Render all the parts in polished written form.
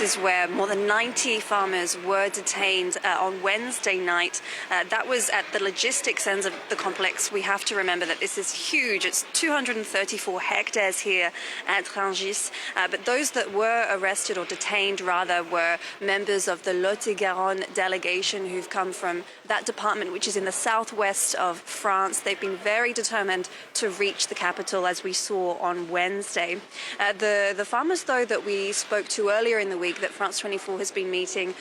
is where more than 90 farmers were detained on Wednesday night. That was at the logistics ends of the complex. We have to remember that this is huge. It's 234 hectares here at Rungis. But those that were arrested or detained, rather, were members of the Lot-et-Garonne delegation who've come from that department, which is in the southwest of France. They've been very determined to reach the capital, as we saw on Wednesday. The farmers, though, that we spoke to earlier in the week that France 24 has been meeting,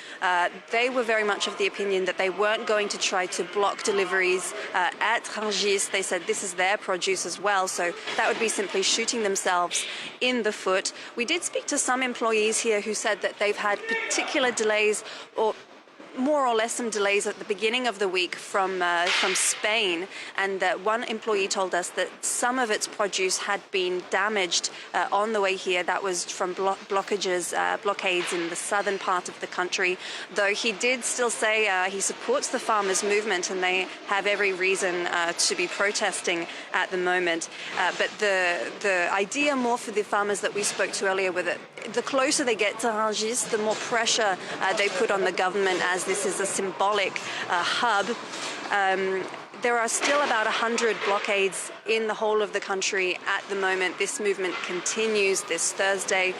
they were very much of the opinion that they weren't going to try to block deliveries at Rungis. They said this is their produce as well, so that would be simply shooting themselves in the foot. We did speak to some employees here who said that they've had particular delays, or more or less some delays at the beginning of the week from Spain, and that one employee told us that some of its produce had been damaged on the way here. That was from blockades in the southern part of the country, though he did still say he supports the farmers' movement and they have every reason to be protesting at the moment. But the idea more for the farmers that we spoke to earlier were that the closer they get to Rungis, the more pressure they put on the government, as this is a symbolic hub. There are still about 100 blockades in the whole of the country at the moment. This movement continues this Thursday.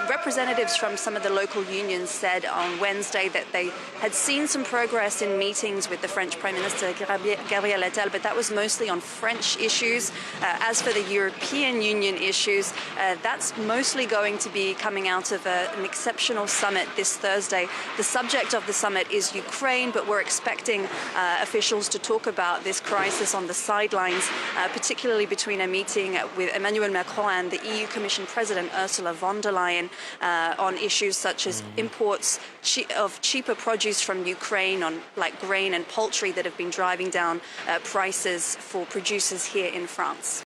Representatives from some of the local unions said on Wednesday that they had seen some progress in meetings with the French Prime Minister Gabriel Attal, but that was mostly on French issues. As for the European Union issues, that's mostly going to be coming out of an exceptional summit this Thursday. The subject of the summit is Ukraine, but we're expecting officials to talk about this crisis on the sidelines, particularly between a meeting with Emmanuel Macron and the EU Commission President Ursula von der Leyen on issues such as imports of cheaper produce from Ukraine, on like grain and poultry, that have been driving down prices for producers here in France.